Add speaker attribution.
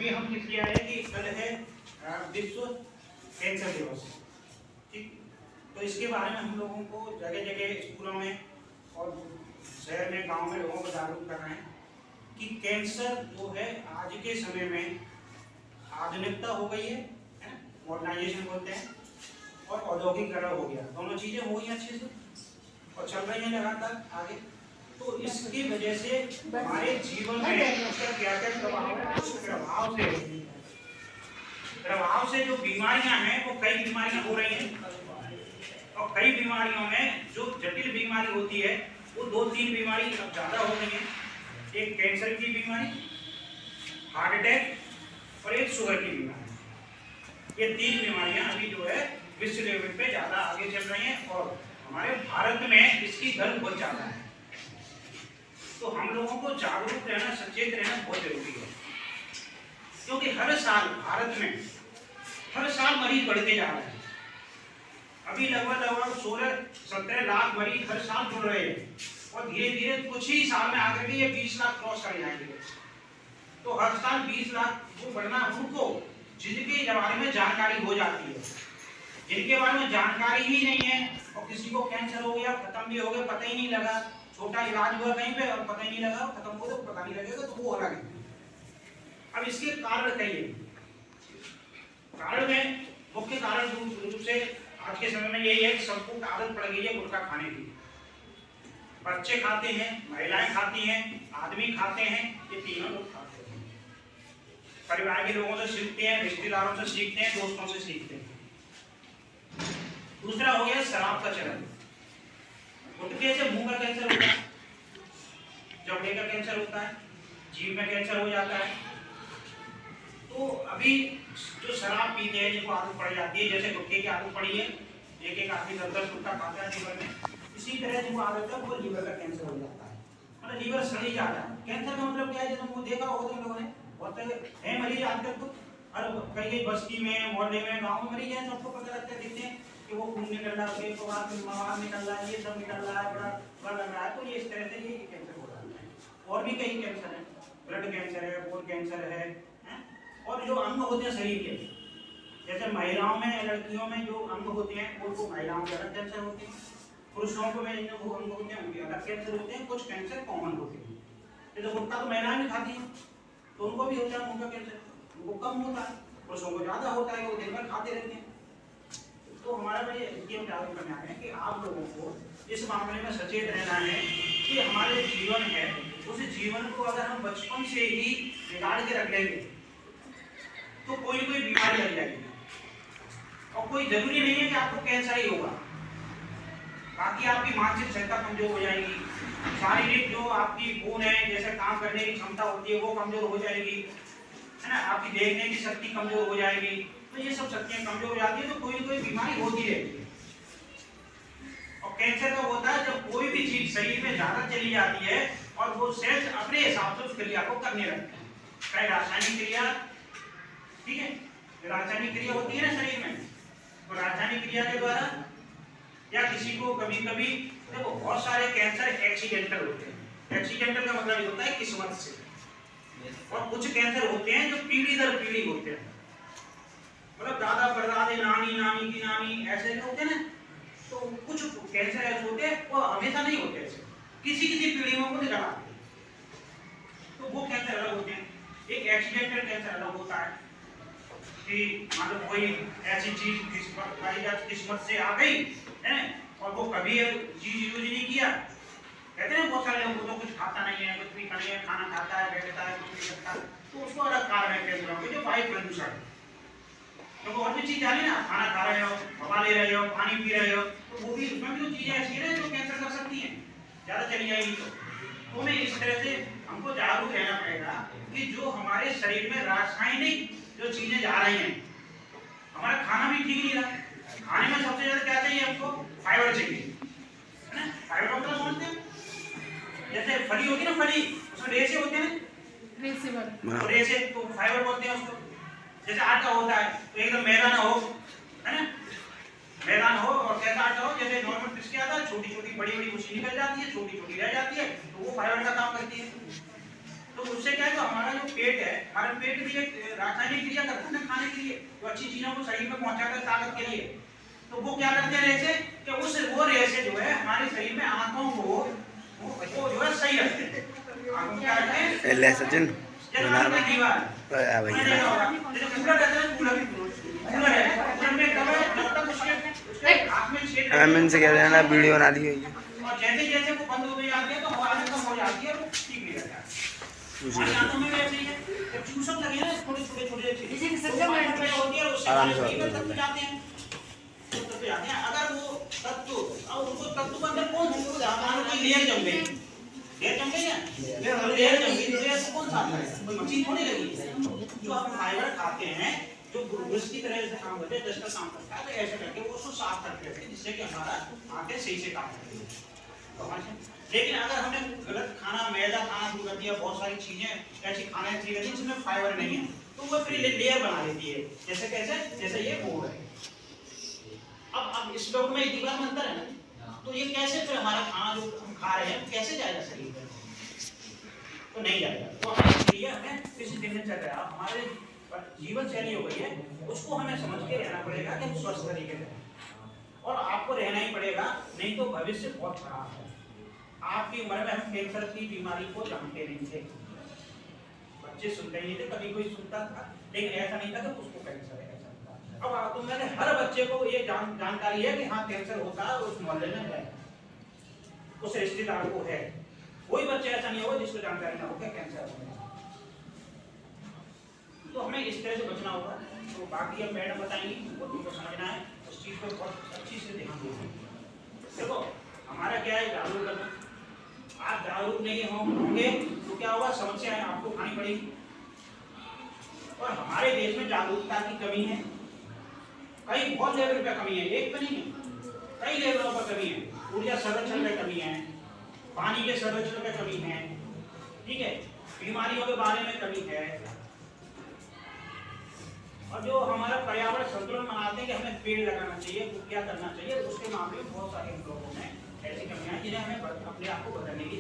Speaker 1: अभी हम लिख लिया है कि कल है विश्व कैंसर दिवस, ठीक। तो इसके बारे में हम लोगों को जगह जगह स्कूलों में और शहर में गांव में लोगों को जागरूक करना है कि कैंसर जो है आज के समय में आधुनिकता हो गई है, मॉडर्नाइजेशन बोलते हैं, और औद्योगिकरण हो गया, दोनों चीजें हो गई अच्छे से और चल रही हैं लगातार आगे। तो इसकी वजह से हमारे जीवन में उसका क्या क्या प्रभाव से जो बीमारियां हैं वो कई बीमारियां हो रही हैं, और कई बीमारियों में जो जटिल बीमारी होती है वो 2-3 बीमारी अब ज्यादा हो गई है। एक कैंसर की बीमारी, हार्ट अटैक और एक शुगर की बीमारी। ये 3 बीमारियां अभी जो है विश्व लेवल पे ज्यादा आगे चल रही हैं और हमारे भारत में इसकी दर बहुत ज्यादा है। तो हम लोगों को जागरूक रहना, सचेत रहना बहुत जरूरी है, क्योंकि हर साल भारत में हर साल मरीज बढ़ते जा रहे हैं। अभी लगभग 16-17 लाख मरीज हर साल जुड़ रहे हैं और धीरे धीरे कुछ ही साल में आकर के ये 20 लाख क्रॉस कर जाएंगे। तो हर साल 20 लाख को बढ़ना उनको जिनके बारे में जानकारी हो जाती है, जिनके बारे में जानकारी ही नहीं है और किसी को कैंसर हो गया, खत्म भी हो गया, पता ही नहीं लगा, छोटा इलाज हुआ कहीं पे और पता ही नहीं लगा, खत्म हो तो पता नहीं लगेगा, तो वो अलग है। अब इसके कारण कई है। कारण में मुख्य कारण रूप से आज के समय में यही है कि सबको आदत पड़ गई है गुटखा खाने की। बच्चे खाते हैं, महिलाएं खाती हैं, आदमी खाते हैं, ये तीनों लोग खाते हैं। परिवार के लोगों से सीखते हैं, रिश्तेदारों से सीखते हैं, दोस्तों से सीखते हैं। दूसरा हो गया शराब का चलन। गुटखे से मुंह का कैंसर होता है, जबड़े का कैंसर होता है, जीभ में कैंसर हो जाता है। तो अभी जो शराब पीते हैं, जिनको आदत पड़ जाती है, जैसे गुटखे की आदत पड़ी है, एक आदमी 10-10 गुटखा खाता है लीवर में, इसी तरह जो आदत है वो लीवर का कैंसर हो जाता है, मतलब लीवर सड़ ही जाता है। कैंसर का मतलब क्या है, जैसे वो देखा होगा तुम लोगों ने, बहुत है मरीज आजकल तो हर कई बस्ती में, मोहल्ले में, गाँव में मरीज हैं, सबको पता लगता है, दिखते हैं कि वो खून निकल रहा है, तो मवाद निकल रहा है, ये सब निकल रहा है, बड़ा लग रहा है। तो ये इस तरह से ये कैंसर हो रहा है। और भी कई कैंसर है, ब्लड कैंसर है, बोन कैंसर है, और जो अंग होते हैं शरीर के, जैसे महिलाओं में, लड़कियों में जो अंग होते हैं उनको महिलाओं के अलग कैंसर होते हैं, पुरुषों को में जो अंग होते हैं उनके अलग कैंसर होते हैं। कुछ कैंसर कॉमन होते हैं, जैसे गुटखा तो महिलाएं भी खाती हैं तो उनको भी होता है उनका कैंसर, उनको कम होता है, पुरुषों को ज्यादा होता है, वो दिन भर खाते रहते हैं। तो हमारा बड़े हम जागरूक करने आए हैं कि आप लोगों को इस मामले में सचेत रहना है कि हमारे जीवन है, उस जीवन को अगर हम बचपन से ही बिगाड़ के रख लेंगे तो कोई ना कोई बीमारी लग जाएगी, और कोई जरूरी नहीं है कि आपको कैंसर ही होगा। बाकी आपकी मानसिक क्षमता कमजोर हो जाएगी, शारीरिक जो आपकी गुण है, जैसे काम करने की क्षमता होती है वो कमजोर हो जाएगी, है ना, आपकी देखने की शक्ति कमजोर हो जाएगी। तो ये सब शक्तियां कमजोर हो जाती है तो कोई ना कोई बीमारी होती रहती है। और कैंसर का होता है जब कोई भी चीज शरीर में ज्यादा चली जाती है और वो सेल्स अपने हिसाब से उस क्रिया को करने लगते हैं, चाहे रासायनिक क्रिया, ठीक है, रासायनिक क्रिया होती है ना शरीर में, तो रासायनिक क्रिया के द्वारा या किसी को कभी कभी देखो बहुत सारे कैंसर एक्सीडेंटल होते हैं। एक्सीडेंटल का मतलब ये होता है किस्मत से, और कुछ कैंसर होते हैं जो पीढ़ी दर पीढ़ी होते हैं, मतलब दादा परदादे, नानी नानी की नानी ऐसे होते हैं ना। तो कुछ कैंसर ऐसे होते हैं वो हमेशा नहीं होते, ऐसे किसी किसी पीढ़ी में वो निकल आते हैं, तो वो कैंसर अलग होते हैं। एक एक्सीडेंटल कैंसर अलग होता है कि मतलब कोई ऐसी चीज किस्मत से आ गई है और वो कभी चीज यूज नहीं किया। कहते हैं बहुत सारे लोग तो कुछ खाता नहीं है, कुछ भी खाना खाता है, बैठता है, कुछ नहीं करता, तो उसको अलग कारण है कैंसर के, जो वायु प्रदूषण। तो और भी चीज जाने ना, खाना खा रहे हो, हवा ले रहे हो, पानी पी रहे हो, तो वो भी उसमें भी तो चीजें ऐसी है जो कैंसर कर सकती हैं, ज्यादा चली जाएगी तो हमें इस तरह से हमको जागरूक रहना पड़ेगा कि जो हमारे शरीर में रासायनिक जो चीजें जा रही हैं, हमारा खाना भी ठीक नहीं रहा। खाने में सबसे ज्यादा क्या चाहिए हमको, फाइबर चाहिए, है ना। फाइबर मतलब समझते हैं, जैसे फली होती है ना, फली उसमें रेशे होते हैं ना, तो रेशे तो फाइबर बोलते हैं उसको। जैसे आटा होता है तो एकदम मैदा ना हो, है ना, मैदा ना हो, और कैसा आटा हो, जैसे नॉर्मल पिस के आता है, छोटी छोटी बड़ी बड़ी कुछ निकल जाती है, छोटी छोटी रह जाती है, तो वो फाइबर का काम करती है। तो तो उससे क्या है, तो हमारा जो पेट है, हमारा पेट भी एक रासायनिक क्रिया करता है ना खाने के लिए, तो अच्छी चीजों को शरीर में पहुंचाता है ताकत के लिए। तो वो क्या करते हैं रेशे, कि वो रेशे जो है हमारे शरीर में आंतों को वो जो है सही रखते हैं। आंतों क्या रखते हैं,
Speaker 2: ले सचिन
Speaker 1: जैसे दीवार
Speaker 2: भैया
Speaker 1: कूलर रहता है, कूलर है, कूलर में कब है, जब तक उसके हाथ में छेद
Speaker 2: एमएन से कह देना वीडियो बना दी है
Speaker 1: और जैसे जैसे वो बंद हो जाती है तो हवा आना कम हो जाती है, वो ठीक नहीं रहता है। हमारी आंतों में भी ऐसे ही है, जब चूसक लगे ना थोड़े छोटे छोटे होती है, उससे
Speaker 2: आराम से
Speaker 1: तत्व जाते हैं, तत्व जाते हैं। अगर वो तत्व और उनको तत्व के अंदर कौन मान लो कोई लेयर जम गई, लेयर जम गई ना, लेयर जम गई, लेयर से कौन साफ करेगा, कोई मशीन थोड़ी लगी है। जो हम फाइबर खाते हैं, जो ब्रश की तरह से काम करते हैं, डस्ट का काम करता है, तो ऐसे करके वो उसको साफ करते हैं जिससे कि हमारा आंखें सही से काम करें। लेकिन अगर हमने गलत खाना, मैदा खाना शुरू कर दिया, बहुत सारी चीजें ऐसी खाने शुरू कर दी जिसमें फाइबर नहीं है, तो वो फिर लेयर बना लेती है, जैसे कैसे, जैसे ये बोर्ड है। अब इस लोग में दीवार में अंतर है ना, तो ये कैसे फिर हमारा खाना जो हम खा रहे हैं कैसे जाएगा शरीर में, तो नहीं जाएगा। तो हमें किसी दिनचर्या हमारे जीवन शैली हो गई है, उसको हमें समझ के रहना पड़ेगा कि स्वस्थ तरीके से, और आपको रहना ही पड़ेगा, नहीं तो भविष्य बहुत खराब है। आपकी उम्र में हम कैंसर की बीमारी को जानते नहीं थे, बच्चे सुनते नहीं थे, कभी कोई सुनता था, लेकिन ऐसा नहीं था कि उसको कैंसर है। अब तो मैंने हर बच्चे को ये जानकारी है कि हाँ कैंसर होता है, उस मोहल्ले में है, उस रिश्तेदार को है। कोई बच्चा ऐसा नहीं होगा जिसको जानकारी ना हो कि कैंसर है। तो हमें इस तरह से बचना होगा। तो बाकी अब मैडम बताएंगी, वो तुमको समझना है, उस चीज पर बहुत अच्छी से ध्यान देना। देखो हमारा क्या है, जागरूक करना। आप जागरूक नहीं होंगे तो क्या होगा, समस्याएं आपको उठानी पड़ेगी। और हमारे देश में जागरूकता की कमी है, कई बहुत लेवल पे कमी है, एक पे नहीं है, कई लेवलों पर कमी है। ऊर्जा संरक्षण में कमी है, पानी के संरक्षण में कमी है, ठीक है, बीमारियों के बारे में कमी है, और जो हमारा पर्यावरण संतुलन बनाते हैं कि हमें पेड़ लगाना चाहिए, तो क्या करना चाहिए, उसके मामले में बहुत सारे लोगों में ऐसी कमियां हैं जिन्हें हमें अपने आप को बदलने की